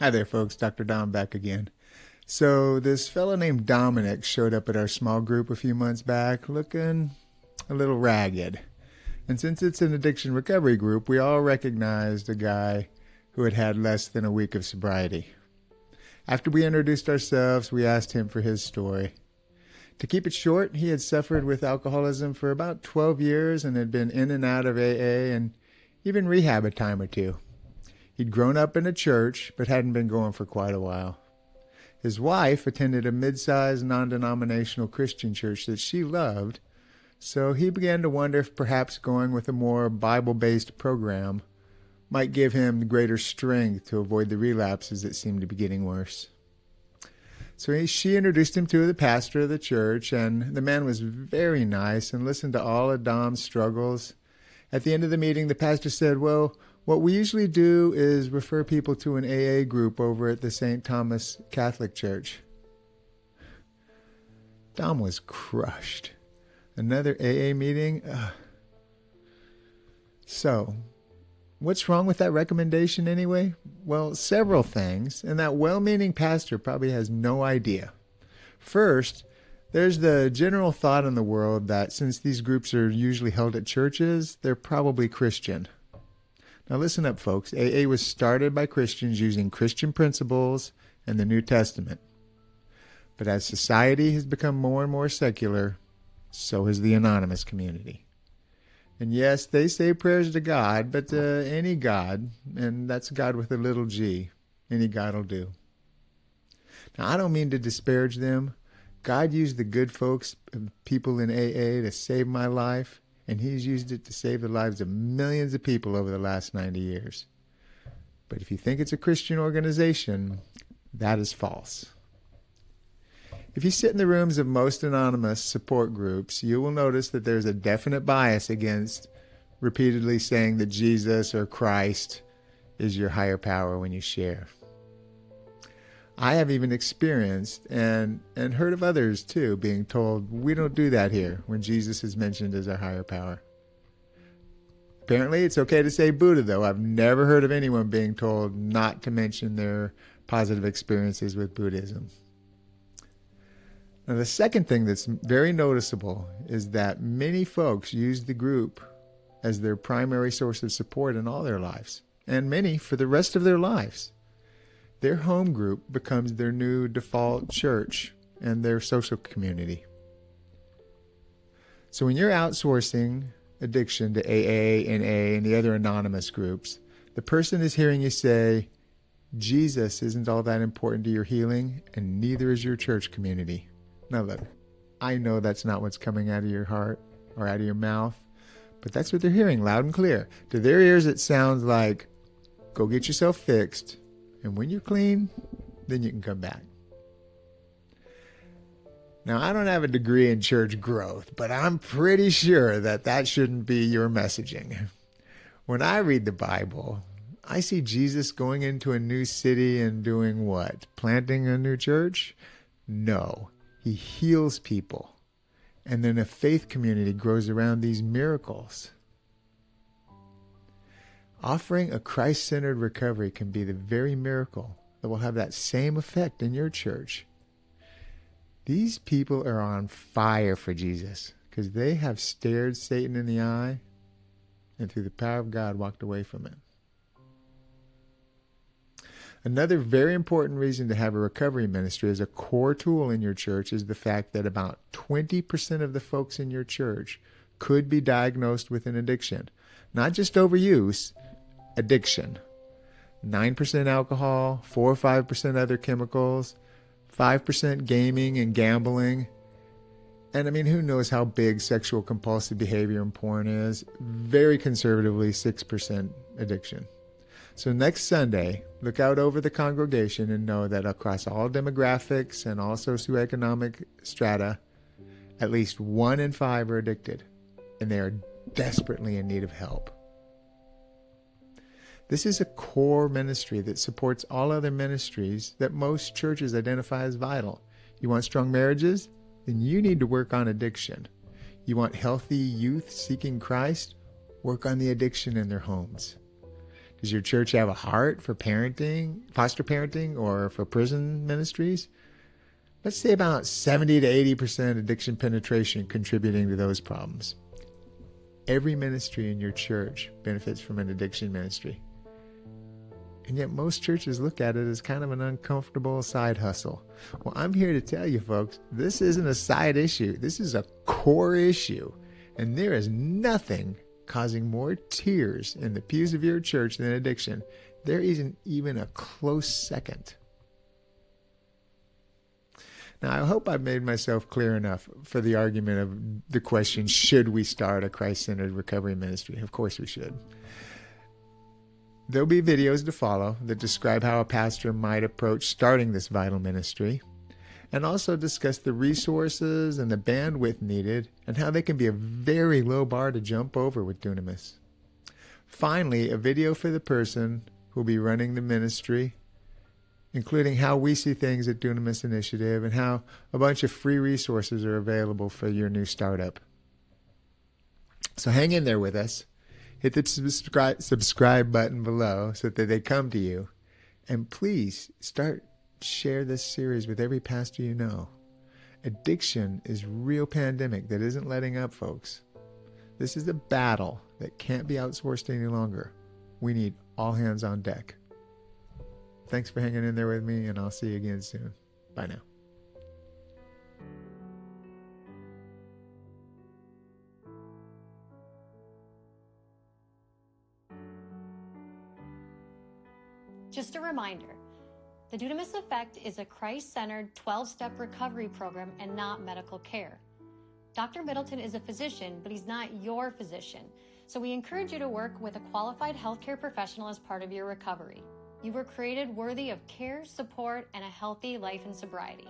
Hi there, folks. Dr. Dom back again. So, this fellow named Dominic showed up at our small group a few months back looking a little ragged. And since it's an addiction recovery group, we all recognized a guy who had had less than a week of sobriety. After we introduced ourselves, we asked him for his story. To keep it short, he had suffered with alcoholism for about 12 years and had been in and out of AA and even rehab a time or two. He'd grown up in a church, but hadn't been going for quite a while. His wife attended a mid-sized, non-denominational Christian church that she loved, so he began to wonder if perhaps going with a more Bible-based program might give him greater strength to avoid the relapses that seemed to be getting worse. So she introduced him to the pastor of the church, and the man was very nice and listened to all of Dom's struggles. At the end of the meeting, the pastor said, "Well, what we usually do is refer people to an AA group over at the St. Thomas Catholic Church." Dom was crushed. Another AA meeting? So, what's wrong with that recommendation anyway? Well, several things, and that well-meaning pastor probably has no idea. First, there's the general thought in the world that since these groups are usually held at churches, they're probably Christian. Now listen up, folks. AA was started by Christians using Christian principles and the New Testament. But as society has become more and more secular, so has the anonymous community. And yes, they say prayers to God, but any God, and that's God with a little g, any God will do. Now, I don't mean to disparage them. God used the good folks, people in AA, to save my life, and He's used it to save the lives of millions of people over the last 90 years. But if you think it's a Christian organization, that is false. If you sit in the rooms of most anonymous support groups, you will notice that there's a definite bias against repeatedly saying that Jesus or Christ is your higher power when you share. I have even experienced and heard of others too being told, "We don't do that here," when Jesus is mentioned as our higher power. Apparently it's okay to say Buddha, though. I've never heard of anyone being told not to mention their positive experiences with Buddhism. Now, the second thing that's very noticeable is that many folks use the group as their primary source of support in all their lives, and many for the rest of their lives. Their home group becomes their new default church and their social community. So when you're outsourcing addiction to AA, NA, and the other anonymous groups, the person is hearing you say, "Jesus isn't all that important to your healing, and neither is your church community." Now look, I know that's not what's coming out of your heart or out of your mouth, but that's what they're hearing loud and clear. To their ears, it sounds like, "Go get yourself fixed, and when you're clean, then you can come back." Now, I don't have a degree in church growth, but I'm pretty sure that shouldn't be your messaging. When I read the Bible, I see Jesus going into a new city and doing what? Planting a new church? No. He heals people, and then a faith community grows around these miracles. Offering a Christ-centered recovery can be the very miracle that will have that same effect in your church. These people are on fire for Jesus because they have stared Satan in the eye and through the power of God walked away from it. Another very important reason to have a recovery ministry as a core tool in your church is the fact that about 20% of the folks in your church could be diagnosed with an addiction. Not just overuse, addiction. 9% alcohol, 4 or 5% other chemicals, 5% gaming and gambling. And I mean, who knows how big sexual compulsive behavior and porn is? Very conservatively, 6% addiction. So next Sunday, look out over the congregation and know that across all demographics and all socioeconomic strata, at least 1 in 5 are addicted, and they are desperately in need of help. This is a core ministry that supports all other ministries that most churches identify as vital. You want strong marriages? Then you need to work on addiction. You want healthy youth seeking Christ? Work on the addiction in their homes. Does your church have a heart for parenting, foster parenting, or for prison ministries? Let's say about 70 to 80% addiction penetration contributing to those problems. Every ministry in your church benefits from an addiction ministry. And yet most churches look at it as kind of an uncomfortable side hustle. Well, I'm here to tell you folks, this isn't a side issue. This is a core issue. And there is nothing causing more tears in the pews of your church than addiction. There isn't even a close second. Now, I hope I've made myself clear enough for the argument of the question, should we start a Christ-centered recovery ministry? Of course we should. There'll be videos to follow that describe how a pastor might approach starting this vital ministry, and also discuss the resources and the bandwidth needed and how they can be a very low bar to jump over with Dunamis. Finally, a video for the person who'll be running the ministry, including how we see things at Dunamis Initiative and how a bunch of free resources are available for your new startup. So hang in there with us. Hit the subscribe button below so that they come to you. And please share this series with every pastor you know. Addiction is a real pandemic that isn't letting up, folks. This is a battle that can't be outsourced any longer. We need all hands on deck. Thanks for hanging in there with me, and I'll see you again soon. Bye now. Just a reminder, the Dunamis Effect is a Christ-centered 12-step recovery program and not medical care. Dr. Middleton is a physician, but he's not your physician. So we encourage you to work with a qualified healthcare professional as part of your recovery. You were created worthy of care, support, and a healthy life in sobriety.